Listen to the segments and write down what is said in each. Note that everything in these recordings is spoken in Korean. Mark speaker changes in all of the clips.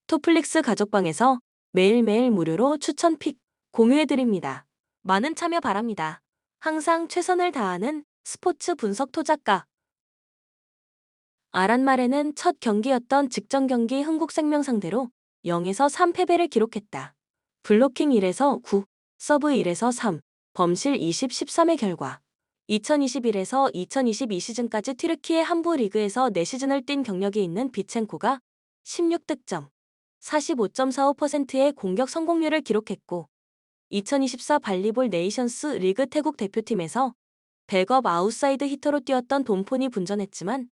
Speaker 1: 토플릭스 가족방에서 매일매일 무료로 추천 픽 공유해드립니다. 많은 참여 바랍니다. 항상 최선을 다하는 스포츠 분석 토작가. 아란말에는 첫 경기였던 직전 경기 흥국생명 상대로 0에서 3 패배를 기록했다. 블로킹 1에서 9, 서브 1에서 3, 범실 20, 13의 결과. 2021에서 2022 시즌까지 튀르키예 한부 리그에서 4시즌을 뛴 경력이 있는 비첸코가 16득점, 45.45%의 공격 성공률을 기록했고 2024 발리볼 네이션스 리그 태국 대표팀에서 백업 아웃사이드 히터로 뛰었던 돈폰이 분전했지만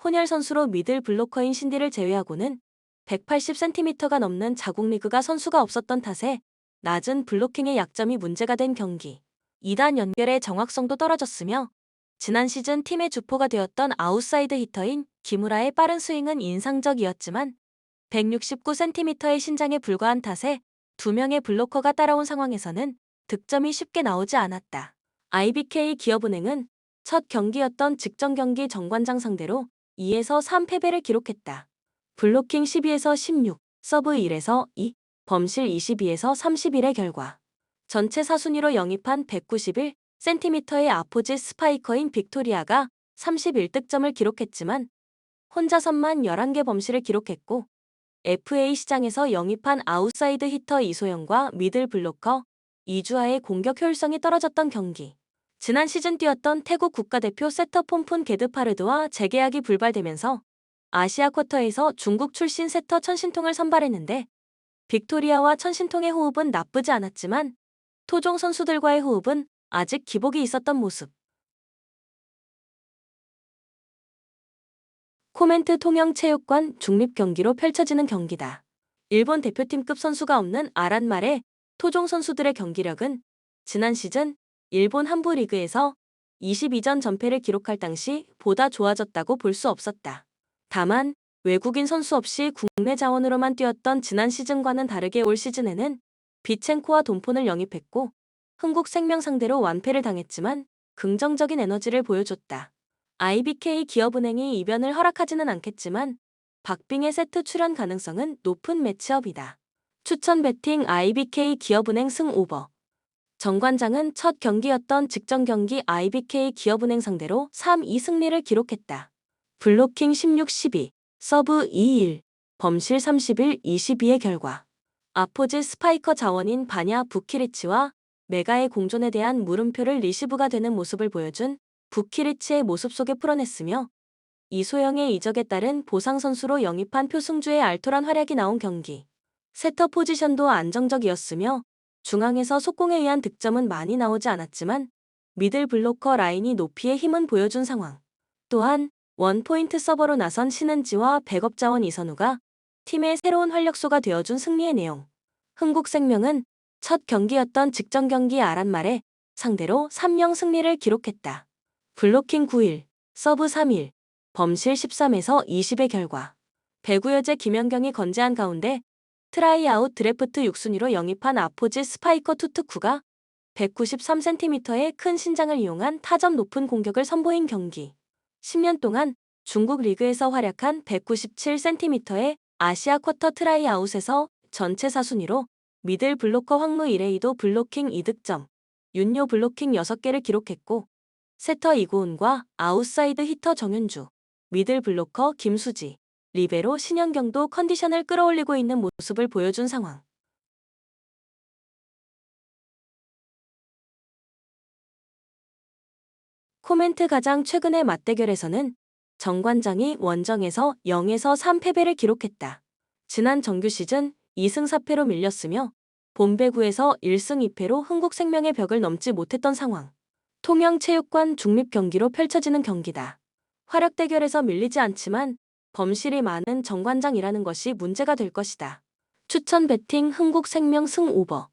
Speaker 1: 혼혈 선수로 미들 블로커인 신디를 제외하고는 180cm가 넘는 자국 리그가 선수가 없었던 탓에 낮은 블로킹의 약점이 문제가 된 경기. 2단 연결의 정확성도 떨어졌으며 지난 시즌 팀의 주포가 되었던 아웃사이드 히터인 기무라의 빠른 스윙은 인상적이었지만 169cm의 신장에 불과한 탓에 2명의 블로커가 따라온 상황에서는 득점이 쉽게 나오지 않았다. IBK 기업은행은 첫 경기였던 직전 경기 정관장 상대로 2에서 3 패배를 기록했다. 블로킹 12에서 16, 서브 1에서 2, 범실 22에서 31의 결과. 전체 사순위로 영입한 191cm의 아포지 스파이커인 빅토리아가 31득점을 기록했지만 혼자선만 11개 범실을 기록했고 FA 시장에서 영입한 아웃사이드 히터 이소영과 미들 블로커 이주아의 공격 효율성이 떨어졌던 경기. 지난 시즌 뛰었던 태국 국가대표 세터 폼푼 게드파르드와 재계약이 불발되면서 아시아 쿼터에서 중국 출신 세터 천신통을 선발했는데 빅토리아와 천신통의 호흡은 나쁘지 않았지만 토종 선수들과의 호흡은 아직 기복이 있었던 모습. 코멘트 통영체육관 중립 경기로 펼쳐지는 경기다. 일본 대표팀급 선수가 없는 아란말의 토종 선수들의 경기력은 지난 시즌 일본 한부 리그에서 22전 전패를 기록할 당시 보다 좋아졌다고 볼 수 없었다. 다만 외국인 선수 없이 국내 자원으로만 뛰었던 지난 시즌과는 다르게 올 시즌에는 비첸코와 돈폰을 영입했고 흥국생명 상대로 완패를 당했지만 긍정적인 에너지를 보여줬다. IBK 기업은행이 이변을 허락하지는 않겠지만 박빙의 세트 출연 가능성은 높은 매치업이다. 추천 배팅 IBK 기업은행 승 오버. 정관장은 첫 경기였던 직전 경기 IBK 기업은행 상대로 3-2 승리를 기록했다. 블로킹 16-12, 서브 2-1, 범실 31-22의 결과. 아포지 스파이커 자원인 바냐 부키리치와 메가의 공존에 대한 물음표를 리시브가 되는 모습을 보여준 부키리치의 모습 속에 풀어냈으며 이소영의 이적에 따른 보상 선수로 영입한 표승주의 알토란 활약이 나온 경기. 세터 포지션도 안정적이었으며 중앙에서 속공에 의한 득점은 많이 나오지 않았지만 미들 블로커 라인이 높이의 힘은 보여준 상황. 또한 원포인트 서버로 나선 신은지와 백업 자원 이선우가 팀의 새로운 활력소가 되어준 승리의 내용. 흥국생명은 첫 경기였던 직전 경기 아란말에 상대로 3-0 승리를 기록했다. 블로킹 9일, 서브 3일, 범실 13에서 20의 결과. 배구여제 김연경이 건재한 가운데 트라이아웃 드래프트 6순위로 영입한 아포지 스파이커 투트쿠가 193cm의 큰 신장을 이용한 타점 높은 공격을 선보인 경기. 10년 동안 중국 리그에서 활약한 197cm의 아시아 쿼터 트라이아웃에서 전체 사순위로 미들 블로커 황무 이레이도 블로킹 2득점, 윤요 블로킹 6개를 기록했고 세터 이고은과 아웃사이드 히터 정윤주, 미들 블로커 김수지, 리베로 신현경도 컨디션을 끌어올리고 있는 모습을 보여준 상황. 코멘트 가장 최근의 맞대결에서는 정관장이 원정에서 0에서 3 패배를 기록했다. 지난 정규 시즌 2승 4패로 밀렸으며 본배구에서 1승 2패로 흥국생명의 벽을 넘지 못했던 상황. 통영체육관 중립 경기로 펼쳐지는 경기다. 화력 대결에서 밀리지 않지만 범실이 많은 정관장이라는 것이 문제가 될 것이다. 추천 배팅 흥국생명 승 오버.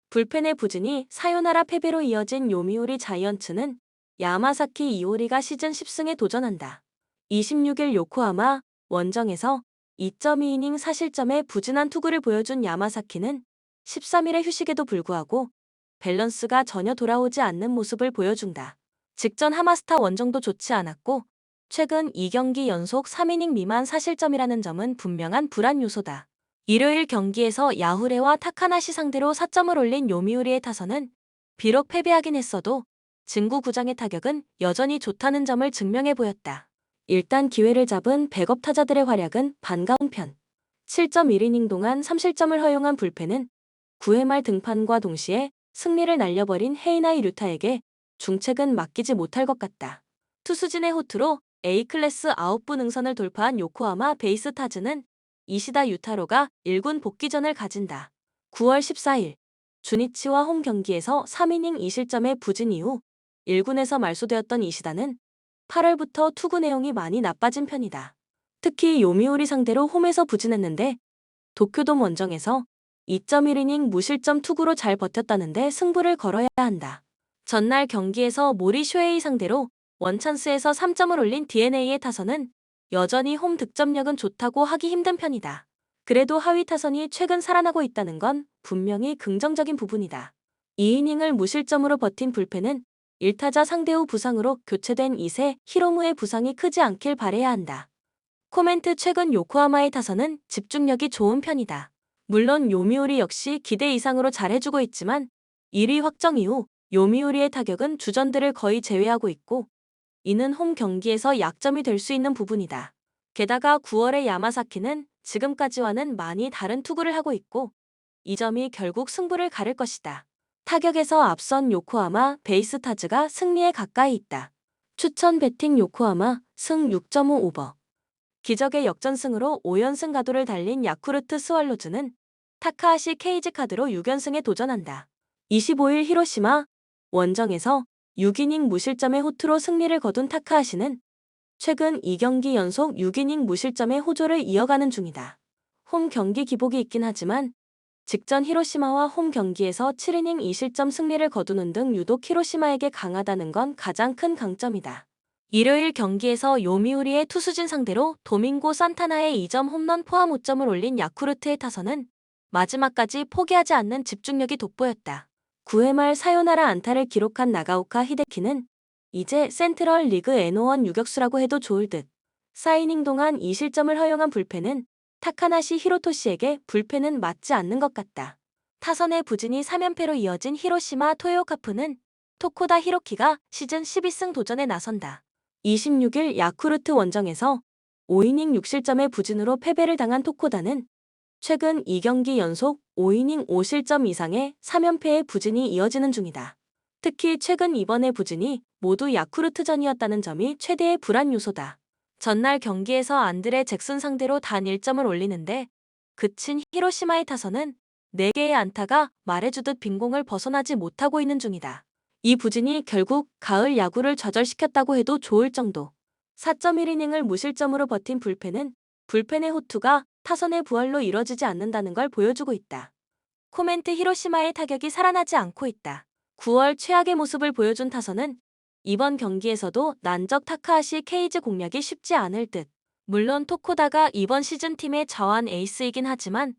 Speaker 1: 불펜의 부진이 사요나라 패배로 이어진 요미우리 자이언츠는 야마사키 이오리가 시즌 10승에 도전한다. 26일 요코하마 원정에서 2.2이닝 4실점의 부진한 투구를 보여준 야마사키는 13일의 휴식에도 불구하고 밸런스가 전혀 돌아오지 않는 모습을 보여준다. 직전 하마스타 원정도 좋지 않았고 최근 2경기 연속 3이닝 미만 4실점이라는 점은 분명한 불안 요소다. 일요일 경기에서 야후레와 타카나시 상대로 4점을 올린 요미우리의 타선은 비록 패배하긴 했어도 진구 구장의 타격은 여전히 좋다는 점을 증명해 보였다. 일단 기회를 잡은 백업 타자들의 활약은 반가운 편. 7.1이닝 동안 3실점을 허용한 불펜은 9회 말 등판과 동시에 승리를 날려버린 헤이나이 류타에게 중책은 맡기지 못할 것 같다. 투수진의 호투로 A클래스 아웃부 능선을 돌파한 요코하마 베이스타즈는 이시다 유타로가 1군 복귀전을 가진다. 9월 14일 주니치와 홈 경기에서 3이닝 2실점의 부진 이후 1군에서 말소되었던 이시다는 8월부터 투구 내용이 많이 나빠진 편이다. 특히 요미우리 상대로 홈에서 부진했는데 도쿄돔 원정에서 2.1이닝 무실점 투구로 잘 버텼다는데 승부를 걸어야 한다. 전날 경기에서 모리 쇼헤이 상대로 원찬스에서 3점을 올린 DeNA의 타선은 여전히 홈 득점력은 좋다고 하기 힘든 편이다. 그래도 하위 타선이 최근 살아나고 있다는 건 분명히 긍정적인 부분이다. 2이닝을 무실점으로 버틴 불펜은 1타자 상대 후 부상으로 교체된 2세 히로무의 부상이 크지 않길 바라야 한다. 코멘트 최근 요코하마의 타선은 집중력이 좋은 편이다. 물론 요미우리 역시 기대 이상으로 잘해주고 있지만 1위 확정 이후 요미우리의 타격은 주전들을 거의 제외하고 있고 이는 홈 경기에서 약점이 될 수 있는 부분이다. 게다가 9월의 야마사키는 지금까지와는 많이 다른 투구를 하고 있고 이 점이 결국 승부를 가를 것이다. 타격에서 앞선 요코하마 베이스타즈가 승리에 가까이 있다. 추천 배팅 요코하마 승 6.5 오버. 기적의 역전승으로 5연승 가도를 달린 야쿠르트 스왈로즈는 타카하시 케이지 카드로 6연승에 도전한다. 25일 히로시마 원정에서 6이닝 무실점의 호투로 승리를 거둔 타카하시는 최근 2경기 연속 6이닝 무실점의 호조를 이어가는 중이다. 홈 경기 기복이 있긴 하지만 직전 히로시마와 홈 경기에서 7이닝 2실점 승리를 거두는 등 유독 히로시마에게 강하다는 건 가장 큰 강점이다. 일요일 경기에서 요미우리의 투수진 상대로 도밍고 산타나의 2점 홈런 포함 5점을 올린 야쿠르트의 타선은 마지막까지 포기하지 않는 집중력이 돋보였다. 9회 말 사요나라 안타를 기록한 나가오카 히데키는 이제 센트럴 리그 N5원 유격수라고 해도 좋을 듯. 4이닝 동안 2실점을 허용한 불펜은 타카나시 히로토시에게 불펜은 맞지 않는 것 같다. 타선의 부진이 3연패로 이어진 히로시마 토요카프는 토코다 히로키가 시즌 12승 도전에 나선다. 26일 야쿠르트 원정에서 5이닝 6실점의 부진으로 패배를 당한 토코다는 최근 2경기 연속 5이닝 5실점 이상의 3연패의 부진이 이어지는 중이다. 특히 최근 이번의 부진이 모두 야쿠르트전이었다는 점이 최대의 불안 요소다. 전날 경기에서 안드레 잭슨 상대로 단 1점을 올리는데 그친 히로시마의 타선은 4개의 안타가 말해주듯 빈공을 벗어나지 못하고 있는 중이다. 이 부진이 결국 가을 야구를 좌절시켰다고 해도 좋을 정도. 4.1이닝을 무실점으로 버틴 불펜은 불펜의 호투가 타선의 부활로 이뤄지지 않는다는 걸 보여주고 있다. 코멘트 히로시마의 타격이 살아나지 않고 있다. 9월 최악의 모습을 보여준 타선은 이번 경기에서도 난적 타카하시 케이지 공략이 쉽지 않을 듯. 물론 토코다가 이번 시즌 팀의 자완 에이스이긴 하지만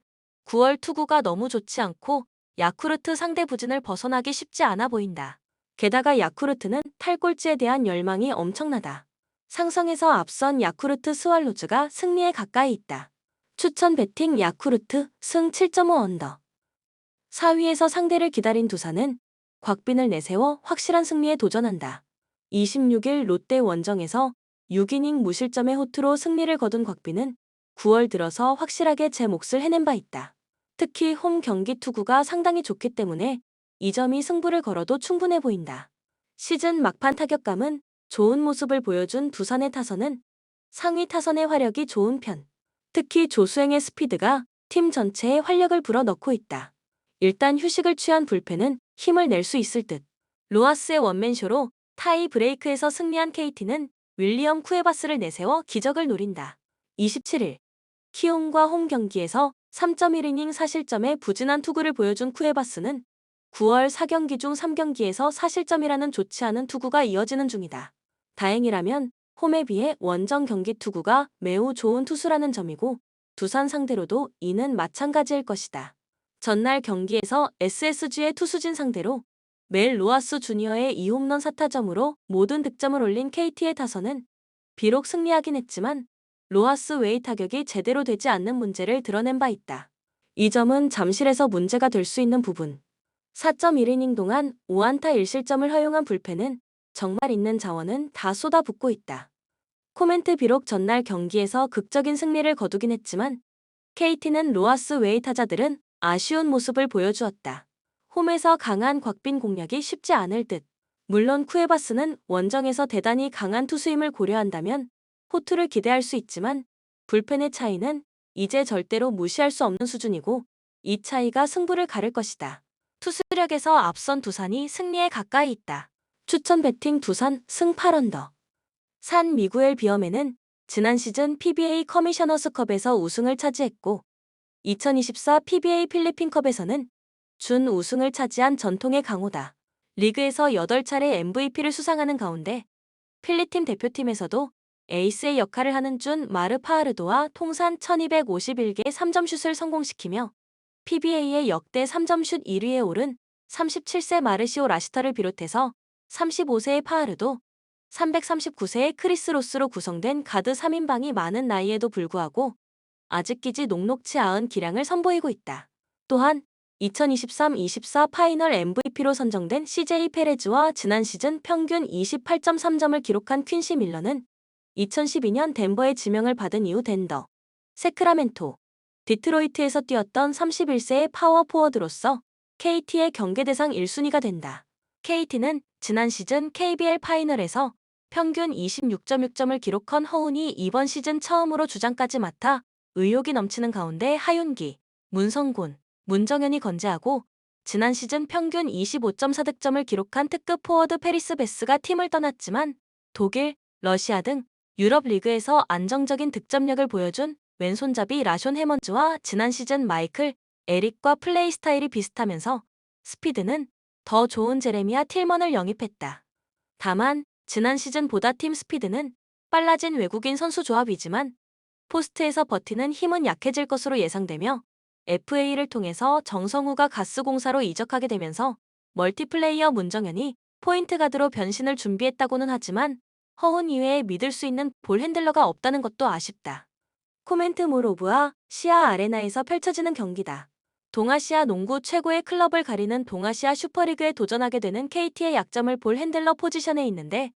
Speaker 1: 9월 투구가 너무 좋지 않고 야쿠르트 상대 부진을 벗어나기 쉽지 않아 보인다. 게다가 야쿠르트는 탈꼴찌에 대한 열망이 엄청나다. 상성에서 앞선 야쿠르트 스왈로즈가 승리에 가까이 있다. 추천 배팅 야쿠르트 승 7.5 언더. 4위에서 상대를 기다린 두산은 곽빈을 내세워 확실한 승리에 도전한다. 26일 롯데 원정에서 6이닝 무실점의 호투로 승리를 거둔 곽빈은 9월 들어서 확실하게 제 몫을 해낸 바 있다. 특히 홈 경기 투구가 상당히 좋기 때문에 이 점이 승부를 걸어도 충분해 보인다. 시즌 막판 타격감은 좋은 모습을 보여준 두산의 타선은 상위 타선의 화력이 좋은 편. 특히 조수행의 스피드가 팀 전체에 활력을 불어넣고 있다. 일단 휴식을 취한 불펜은 힘을 낼 수 있을 듯. 로하스의 원맨쇼로 타이 브레이크에서 승리한 KT는 윌리엄 쿠에바스를 내세워 기적을 노린다. 27일 키움과 홈 경기에서 3.1이닝 4실점의 부진한 투구를 보여준 쿠에바스는 9월 4경기 중 3경기에서 4실점이라는 좋지 않은 투구가 이어지는 중이다. 다행이라면 홈에 비해 원정 경기 투구가 매우 좋은 투수라는 점이고 두산 상대로도 이는 마찬가지일 것이다. 전날 경기에서 SSG의 투수진 상대로 멜 로하스 주니어의 2홈런 4타점으로 모든 득점을 올린 KT의 타선은 비록 승리하긴 했지만 로하스 외의 타격이 제대로 되지 않는 문제를 드러낸 바 있다. 이 점은 잠실에서 문제가 될 수 있는 부분. 4.1이닝 동안 5안타 1실점을 허용한 불펜은 정말 있는 자원은 다 쏟아붓고 있다. 코멘트 비록 전날 경기에서 극적인 승리를 거두긴 했지만 KT는 로하스 외의 타자들은 아쉬운 모습을 보여주었다. 홈에서 강한 곽빈 공략이 쉽지 않을 듯. 물론 쿠에바스는 원정에서 대단히 강한 투수임을 고려한다면 호투를 기대할 수 있지만 불펜의 차이는 이제 절대로 무시할 수 없는 수준이고 이 차이가 승부를 가를 것이다. 투수력에서 앞선 두산이 승리에 가까이 있다. 추천 배팅 두산 승 8언더. 산 미구엘 비어맨은 지난 시즌 PBA 커미셔너스컵에서 우승을 차지했고 2024 PBA 필리핀컵에서는 준 우승을 차지한 전통의 강호다. 리그에서 8차례 MVP를 수상하는 가운데 필리핀 대표팀에서도 에이스의 역할을 하는 준 마르파하르도와 통산 1251개의 3점슛을 성공시키며 PBA의 역대 3점슛 1위에 오른 37세 마르시오 라시터를 비롯해서 35세의 파하르도, 339세의 크리스 로스로 구성된 가드 3인방이 많은 나이에도 불구하고 아직 끼지 녹록치 않은 기량을 선보이고 있다. 또한 2023-24 파이널 MVP로 선정된 CJ 페레즈와 지난 시즌 평균 28.3점을 기록한 퀸시 밀러는 2012년 덴버의 지명을 받은 이후 덴더, 세크라멘토, 디트로이트에서 뛰었던 31세의 파워 포워드로서 KT의 경계대상 1순위가 된다. KT는 지난 시즌 KBL 파이널에서 평균 26.6점을 기록한 허훈이 이번 시즌 처음으로 주장까지 맡아 의욕이 넘치는 가운데 하윤기, 문성곤, 문정현이 건재하고 지난 시즌 평균 25.4득점을 기록한 특급 포워드 페리스 베스가 팀을 떠났지만 독일, 러시아 등 유럽 리그에서 안정적인 득점력을 보여준 왼손잡이 라숀 해먼즈와 지난 시즌 마이클, 에릭과 플레이 스타일이 비슷하면서 스피드는 더 좋은 제레미야 틸먼을 영입했다. 다만 지난 시즌보다 팀 스피드는 빨라진 외국인 선수 조합이지만 포스트에서 버티는 힘은 약해질 것으로 예상되며 FA를 통해서 정성우가 가스공사로 이적하게 되면서 멀티플레이어 문정현이 포인트 가드로 변신을 준비했다고는 하지만 허훈 이외에 믿을 수 있는 볼 핸들러가 없다는 것도 아쉽다. 코멘트 모로브와 시아 아레나에서 펼쳐지는 경기다. 동아시아 농구 최고의 클럽을 가리는 동아시아 슈퍼리그에 도전하게 되는 KT의 약점을 볼 핸들러 포지션에 있는데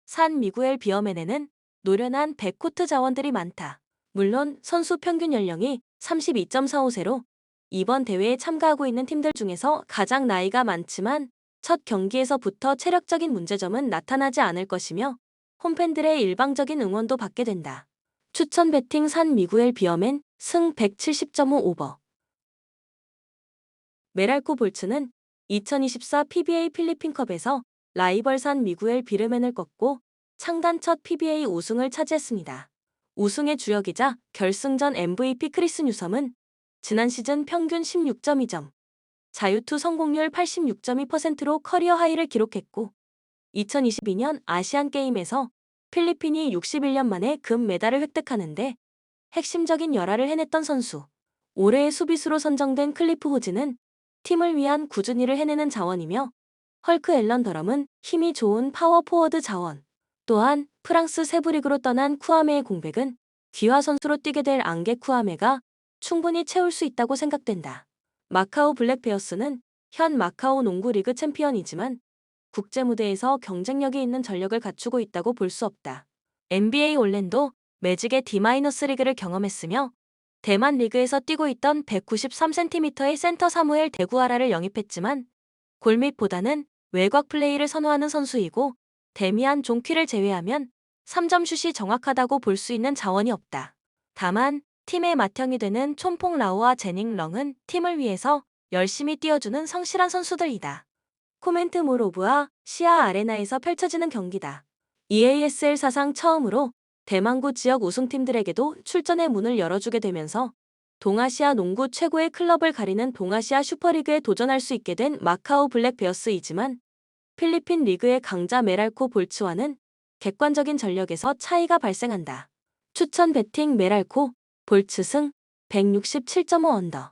Speaker 1: 산 미구엘 비어맨에는 노련한 백코트 자원들이 많다. 물론 선수 평균 연령이 32.45세로 이번 대회에 참가하고 있는 팀들 중에서 가장 나이가 많지만 첫 경기에서부터 체력적인 문제점은 나타나지 않을 것이며 홈팬들의 일방적인 응원도 받게 된다. 추천 배팅 산 미구엘 비어맨 승 170.5 오버. 메랄코 볼츠는 2024 PBA 필리핀컵에서 라이벌 산 미구엘 비르맨을 꺾고 창단 첫 PBA 우승을 차지했습니다. 우승의 주역이자 결승전 MVP 크리스 뉴섬은 지난 시즌 평균 16.2점, 자유투 성공률 86.2%로 커리어 하이를 기록했고 2022년 아시안게임에서 필리핀이 61년 만에 금메달을 획득하는데 핵심적인 열화를 해냈던 선수. 올해의 수비수로 선정된 클리프 호즈는 팀을 위한 꾸준히를 해내는 자원이며 헐크 앨런 더럼은 힘이 좋은 파워 포워드 자원. 또한 프랑스 세부 리그로 떠난 쿠아메의 공백은 귀화 선수로 뛰게 될 앙게 쿠아메가 충분히 채울 수 있다고 생각된다. 마카오 블랙베어스는 현 마카오 농구 리그 챔피언이지만 국제 무대에서 경쟁력이 있는 전력을 갖추고 있다고 볼 수 없다. NBA 올랜도 매직의 D- 리그를 경험했으며 대만 리그에서 뛰고 있던 193cm의 센터 사무엘 데구아라를 영입했지만 골밑보다는 외곽 플레이를 선호하는 선수이고 데미안 종퀴를 제외하면 3점 슛이 정확하다고 볼 수 있는 자원이 없다. 다만 팀의 맏형이 되는 촌퐁 라오와 제닝 렁은 팀을 위해서 열심히 뛰어주는 성실한 선수들이다. 코멘트 모로브와 시아 아레나에서 펼쳐지는 경기다. EASL 사상 처음으로 대만구 지역 우승팀들에게도 출전의 문을 열어주게 되면서 동아시아 농구 최고의 클럽을 가리는 동아시아 슈퍼리그에 도전할 수 있게 된 마카오 블랙베어스이지만 필리핀 리그의 강자 메랄코 볼츠와는 객관적인 전력에서 차이가 발생한다. 추천 배팅 메랄코, 볼츠 승 167.5 언더.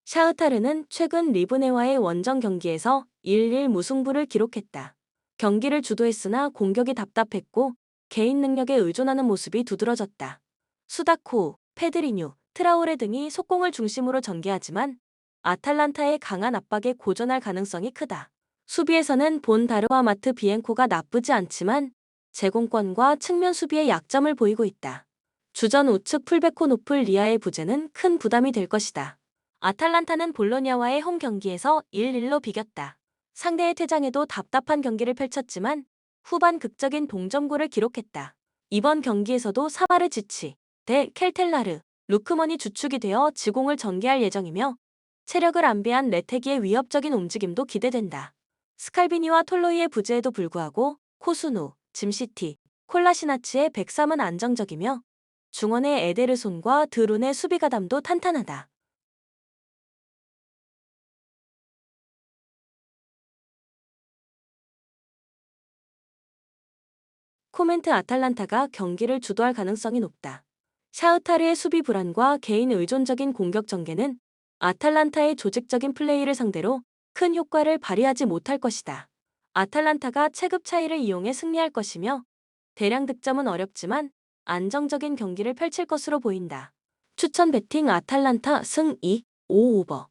Speaker 1: 샤흐타르는 최근 리브네와의 원정 경기에서 1-1 무승부를 기록했다. 경기를 주도했으나 공격이 답답했고 개인 능력에 의존하는 모습이 두드러졌다. 수다코, 페드리뉴, 트라오레 등이 속공을 중심으로 전개하지만 아탈란타의 강한 압박에 고전할 가능성이 크다. 수비에서는 본다르와 마트 비엔코가 나쁘지 않지만 제공권과 측면 수비의 약점을 보이고 있다. 주전 우측 풀백 코노플 리아의 부재는 큰 부담이 될 것이다. 아탈란타는 볼로냐와의 홈 경기에서 1-1로 비겼다. 상대의 퇴장에도 답답한 경기를 펼쳤지만 후반 극적인 동점골을 기록했다. 이번 경기에서도 사마르지치 대 켈텔라르, 루크먼이 주축이 되어 지공을 전개할 예정이며 체력을 안배한 레테기의 위협적인 움직임도 기대된다. 스칼비니와 톨로이의 부재에도 불구하고 코수누, 짐시티, 콜라시나치의 백삼은 안정적이며 중원의 에데르손과 드룬의 수비 가담도 탄탄하다. 코멘트 아탈란타가 경기를 주도할 가능성이 높다. 샤흐타르의 수비 불안과 개인 의존적인 공격 전개는 아탈란타의 조직적인 플레이를 상대로 큰 효과를 발휘하지 못할 것이다. 아탈란타가 체급 차이를 이용해 승리할 것이며 대량 득점은 어렵지만 안정적인 경기를 펼칠 것으로 보인다. 추천 베팅 아탈란타 승 2, 5 오버.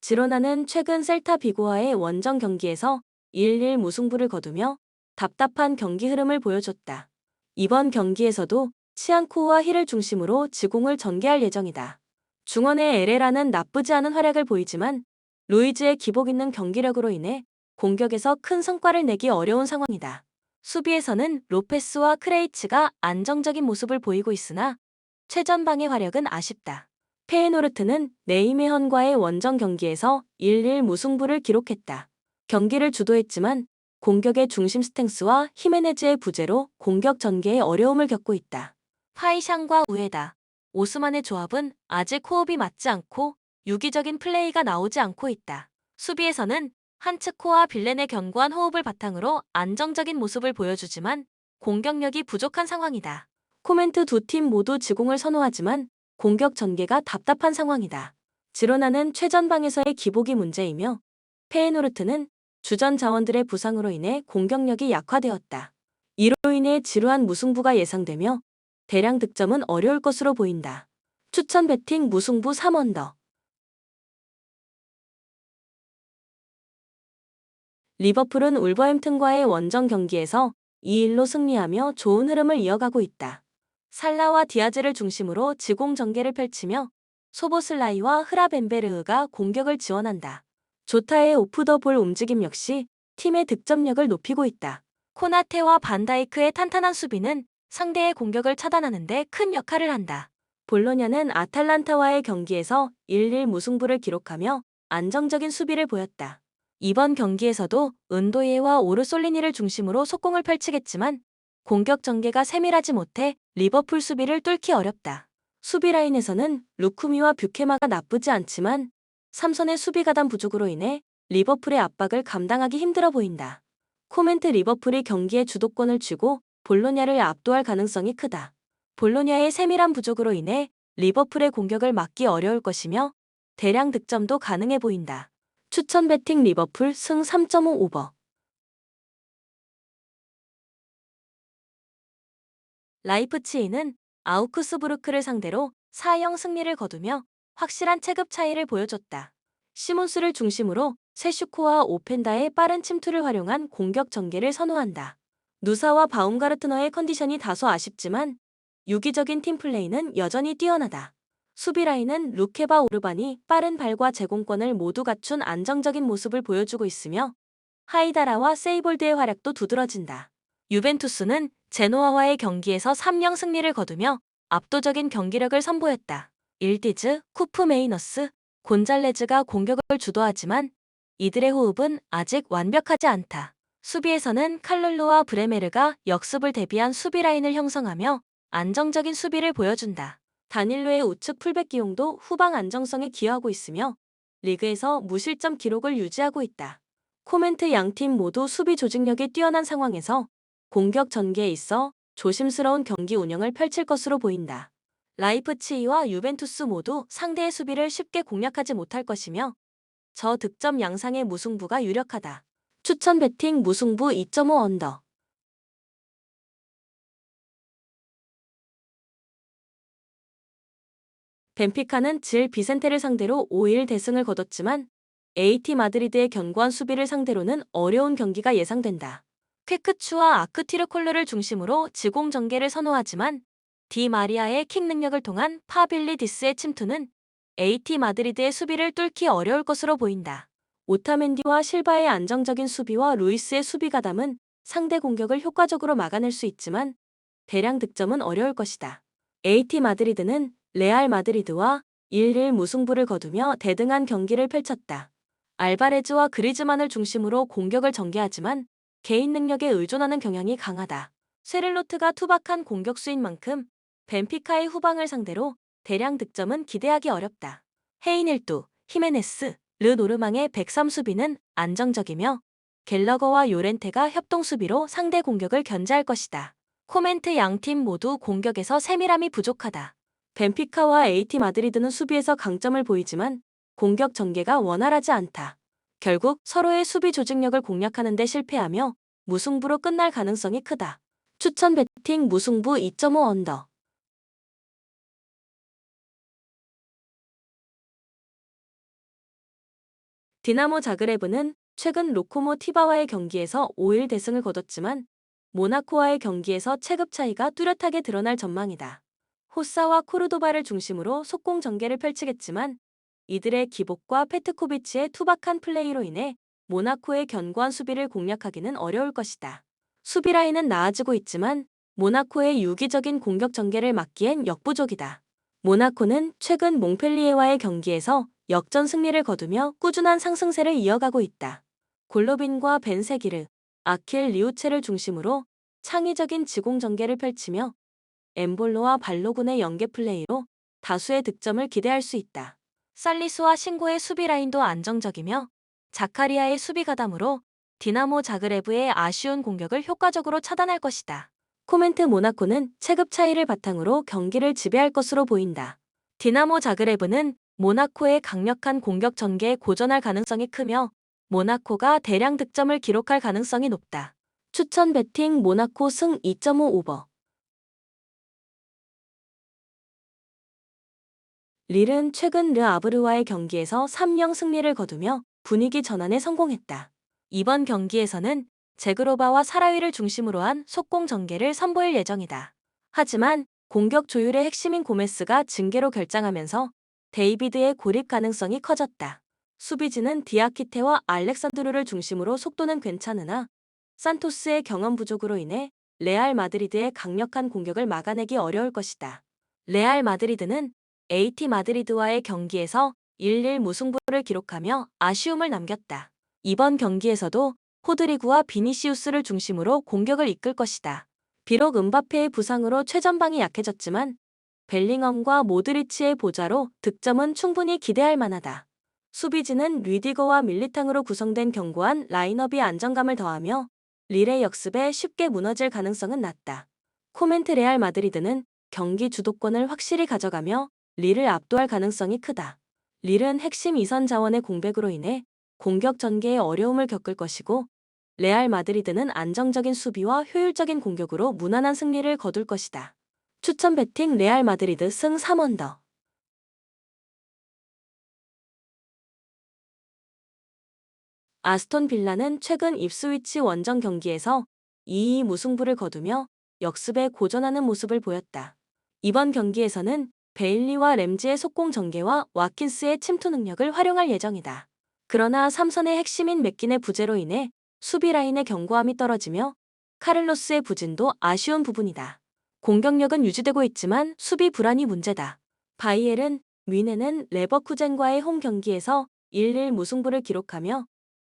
Speaker 1: 지로나는 최근 셀타 비고와의 원정 경기에서 1-1 무승부를 거두며 답답한 경기 흐름을 보여줬다. 이번 경기에서도 치안코와 힐을 중심으로 지공을 전개할 예정이다. 중원의 에레라는 나쁘지 않은 활약을 보이지만 루이즈의 기복 있는 경기력으로 인해 공격에서 큰 성과를 내기 어려운 상황이다. 수비에서는 로페스와 크레이츠가 안정적인 모습을 보이고 있으나 최전방의 화력은 아쉽다. 페에노르트는 네이메헌과의 원정 경기에서 1-1 무승부를 기록했다. 경기를 주도했지만 공격의 중심 스탱스와 히메네즈의 부재로 공격 전개에 어려움을 겪고 있다. 파이샹과 우에다, 오스만의 조합은 아직 호흡이 맞지 않고 유기적인 플레이가 나오지 않고 있다. 수비에서는 한츠코와 빌렌의 견고한 호흡을 바탕으로 안정적인 모습을 보여주지만 공격력이 부족한 상황이다. 코멘트 두 팀 모두 지공을 선호하지만 공격 전개가 답답한 상황이다. 지로나는 최전방에서의 기복이 문제이며 페에노르트는 주전 자원들의 부상으로 인해 공격력이 약화되었다. 이로 인해 지루한 무승부가 예상되며 대량 득점은 어려울 것으로 보인다. 추천 베팅 무승부 3언더. 리버풀은 울버햄튼과의 원정 경기에서 2-1로 승리하며 좋은 흐름을 이어가고 있다. 살라와 디아즈를 중심으로 지공 전개를 펼치며 소보슬라이와 흐라벤베르흐가 공격을 지원한다. 조타의 오프 더 볼 움직임 역시 팀의 득점력을 높이고 있다. 코나테와 반다이크의 탄탄한 수비는 상대의 공격을 차단하는 데 큰 역할을 한다. 볼로냐는 아탈란타와의 경기에서 1-1 무승부를 기록하며 안정적인 수비를 보였다. 이번 경기에서도 은도예와 오르솔리니를 중심으로 속공을 펼치겠지만 공격 전개가 세밀하지 못해 리버풀 수비를 뚫기 어렵다. 수비 라인에서는 루쿠미와 뷰케마가 나쁘지 않지만 삼선의 수비 가담 부족으로 인해 리버풀의 압박을 감당하기 힘들어 보인다. 코멘트 리버풀이 경기의 주도권을 쥐고 볼로냐를 압도할 가능성이 크다. 볼로냐의 세밀한 부족으로 인해 리버풀의 공격을 막기 어려울 것이며 대량 득점도 가능해 보인다. 추천 베팅 리버풀 승 3.5 오버. 라이프치히는 아우크스부르크를 상대로 4-0 승리를 거두며 확실한 체급 차이를 보여줬다. 시몬스를 중심으로 세슈코와 오펜다의 빠른 침투를 활용한 공격 전개를 선호한다. 누사와 바움가르트너의 컨디션이 다소 아쉽지만 유기적인 팀플레이는 여전히 뛰어나다. 수비 라인은 루케바 오르반이 빠른 발과 제공권을 모두 갖춘 안정적인 모습을 보여주고 있으며 하이다라와 세이볼드의 활약도 두드러진다. 유벤투스는 제노아와의 경기에서 3-0 승리를 거두며 압도적인 경기력을 선보였다. 일디즈, 쿠프 메이너스, 곤잘레즈가 공격을 주도하지만 이들의 호흡은 아직 완벽하지 않다. 수비에서는 칼룰로와 브레메르가 역습을 대비한 수비 라인을 형성하며 안정적인 수비를 보여준다. 다닐로의 우측 풀백 기용도 후방 안정성에 기여하고 있으며 리그에서 무실점 기록을 유지하고 있다. 코멘트 양팀 모두 수비 조직력이 뛰어난 상황에서 공격 전개에 있어 조심스러운 경기 운영을 펼칠 것으로 보인다. 라이프치히와 유벤투스 모두 상대의 수비를 쉽게 공략하지 못할 것이며 저득점 양상의 무승부가 유력하다. 추천 베팅 무승부 2.5 언더. 벤피카는 질 비센테를 상대로 5일 대승을 거뒀지만 AT 마드리드의 견고한 수비를 상대로는 어려운 경기가 예상된다. 퀘크추와 아크티르콜르를 중심으로 지공 전개를 선호하지만 디 마리아의 킥 능력을 통한 파빌리디스의 침투는 AT 마드리드의 수비를 뚫기 어려울 것으로 보인다. 오타멘디와 실바의 안정적인 수비와 루이스의 수비 가담은 상대 공격을 효과적으로 막아낼 수 있지만 대량 득점은 어려울 것이다. AT 마드리드는 레알 마드리드와 1-1 무승부를 거두며 대등한 경기를 펼쳤다. 알바레즈와 그리즈만을 중심으로 공격을 전개하지만 개인 능력에 의존하는 경향이 강하다. 쉐를로트가 투박한 공격수인 만큼 벤피카의 후방을 상대로 대량 득점은 기대하기 어렵다. 헤이넬두, 히메네스, 르노르망의 103 수비는 안정적이며 갤러거와 요렌테가 협동 수비로 상대 공격을 견제할 것이다. 코멘트 양팀 모두 공격에서 세밀함이 부족하다. 벤피카와 AT 마드리드는 수비에서 강점을 보이지만 공격 전개가 원활하지 않다. 결국 서로의 수비 조직력을 공략하는 데 실패하며 무승부로 끝날 가능성이 크다. 추천 배팅 무승부 2.5 언더. 디나모 자그레브는 최근 로코모티바와의 경기에서 5일 대승을 거뒀지만 모나코와의 경기에서 체급 차이가 뚜렷하게 드러날 전망이다. 호사와 코르도바를 중심으로 속공 전개를 펼치겠지만 이들의 기복과 페트코비치의 투박한 플레이로 인해 모나코의 견고한 수비를 공략하기는 어려울 것이다. 수비 라인은 나아지고 있지만 모나코의 유기적인 공격 전개를 막기엔 역부족이다. 모나코는 최근 몽펠리에와의 경기에서 역전 승리를 거두며 꾸준한 상승세를 이어가고 있다. 골로빈과 벤세기르, 아킬 리우체를 중심으로 창의적인 지공 전개를 펼치며 엠볼로와 발로군의 연계 플레이로 다수의 득점을 기대할 수 있다. 살리스와 신고의 수비 라인도 안정적이며 자카리아의 수비 가담으로 디나모 자그레브의 아쉬운 공격을 효과적으로 차단할 것이다. 코멘트 모나코는 체급 차이를 바탕으로 경기를 지배할 것으로 보인다. 디나모 자그레브는 모나코의 강력한 공격 전개에 고전할 가능성이 크며 모나코가 대량 득점을 기록할 가능성이 높다. 추천 배팅 모나코 승 2.5 오버. 릴은 최근 르 아브르와의 경기에서 3-0 승리를 거두며 분위기 전환에 성공했다. 이번 경기에서는 제그로바와 사라위를 중심으로 한 속공 전개를 선보일 예정이다. 하지만 공격 조율의 핵심인 고메스가 징계로 결장하면서 데이비드의 고립 가능성이 커졌다. 수비진은 디아키테와 알렉산드루를 중심으로 속도는 괜찮으나 산토스의 경험 부족으로 인해 레알 마드리드의 강력한 공격을 막아내기 어려울 것이다. 레알 마드리드는 AT 마드리드와의 경기에서 1-1 무승부를 기록하며 아쉬움을 남겼다. 이번 경기에서도 호드리구와 비니시우스를 중심으로 공격을 이끌 것이다. 비록 음바페의 부상으로 최전방이 약해졌지만 벨링엄과 모드리치의 보좌로 득점은 충분히 기대할 만하다. 수비진은 류디거와 밀리탕으로 구성된 견고한 라인업이 안정감을 더하며 릴의 역습에 쉽게 무너질 가능성은 낮다. 코멘트 레알 마드리드는 경기 주도권을 확실히 가져가며 릴을 압도할 가능성이 크다. 릴은 핵심 이선 자원의 공백으로 인해 공격 전개에 어려움을 겪을 것이고 레알 마드리드는 안정적인 수비와 효율적인 공격으로 무난한 승리를 거둘 것이다. 추천 배팅 레알 마드리드 승 3언더. 아스톤 빌라는 최근 입스위치 원정 경기에서 2-2 무승부를 거두며 역습에 고전하는 모습을 보였다. 이번 경기에서는 베일리와 램지의 속공 전개와 와킨스의 침투 능력을 활용할 예정이다. 그러나 삼선의 핵심인 맥긴의 부재로 인해 수비 라인의 견고함이 떨어지며 카를로스의 부진도 아쉬운 부분이다. 공격력은 유지되고 있지만 수비 불안이 문제다. 바이엘은 뮌헨은 레버쿠젠과의 홈 경기에서 1-1 무승부를 기록하며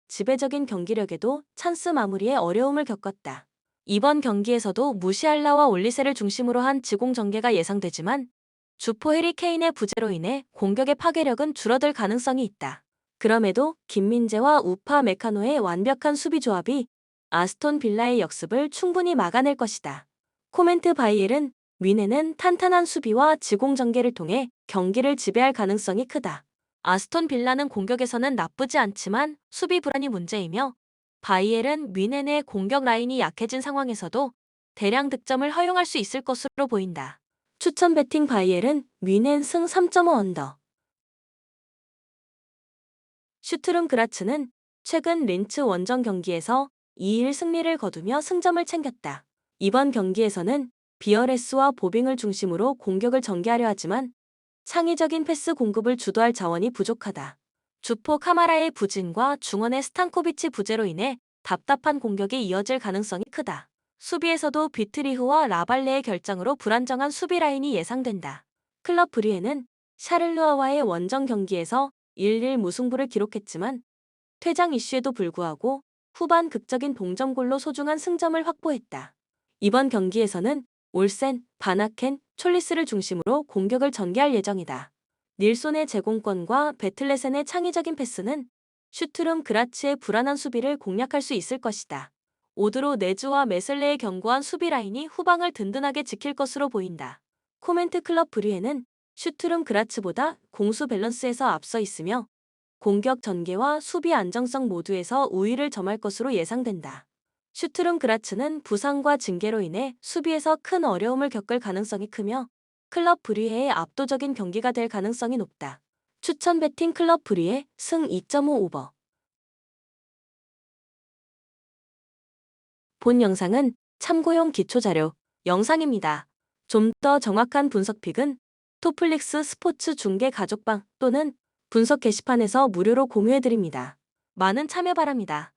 Speaker 1: 지배적인 경기력에도 찬스 마무리에 어려움을 겪었다. 이번 경기에서도 무시알라와 올리세를 중심으로 한 지공 전개가 예상되지만 주포 해리 케인의 부재로 인해 공격의 파괴력은 줄어들 가능성이 있다. 그럼에도 김민재와 우파 메카노의 완벽한 수비 조합이 아스톤 빌라의 역습을 충분히 막아낼 것이다. 코멘트 바이엘은 뮌헨은 탄탄한 수비와 지공 전개를 통해 경기를 지배할 가능성이 크다. 아스톤 빌라는 공격에서는 나쁘지 않지만 수비 불안이 문제이며 바이엘은 뮌헨의 공격 라인이 약해진 상황에서도 대량 득점을 허용할 수 있을 것으로 보인다. 추천 배팅 바이엘은 뮌헨 승 3.5 언더. 슈투름 그라츠는 최근 린츠 원정 경기에서 2일 승리를 거두며 승점을 챙겼다. 이번 경기에서는 비어레스와 보빙을 중심으로 공격을 전개하려 하지만 창의적인 패스 공급을 주도할 자원이 부족하다. 주포 카마라의 부진과 중원의 스탄코비치 부재로 인해 답답한 공격이 이어질 가능성이 크다. 수비에서도 비트리흐와 라발레의 결장으로 불안정한 수비 라인이 예상된다. 클럽 브리에는 샤를루아와의 원정 경기에서 1-1 무승부를 기록했지만 퇴장 이슈에도 불구하고 후반 극적인 동점골로 소중한 승점을 확보했다. 이번 경기에서는 올센, 바나켄, 촐리스를 중심으로 공격을 전개할 예정이다. 닐손의 제공권과 베틀레센의 창의적인 패스는 슈투름 그라츠의 불안한 수비를 공략할 수 있을 것이다. 오드로 네즈와 메슬레의 견고한 수비 라인이 후방을 든든하게 지킬 것으로 보인다. 코멘트 클럽 브리에는 슈투름 그라츠보다 공수 밸런스에서 앞서 있으며 공격 전개와 수비 안정성 모두에서 우위를 점할 것으로 예상된다. 슈투름 그라츠는 부상과 징계로 인해 수비에서 큰 어려움을 겪을 가능성이 크며 클럽 브리헤의 압도적인 경기가 될 가능성이 높다. 추천 배팅 클럽 브리헤 승 2.5 오버. 본 영상은 참고용 기초자료 영상입니다. 좀 더 정확한 분석 픽은 토플릭스 스포츠 중계 가족방 또는 분석 게시판에서 무료로 공유해드립니다. 많은 참여 바랍니다.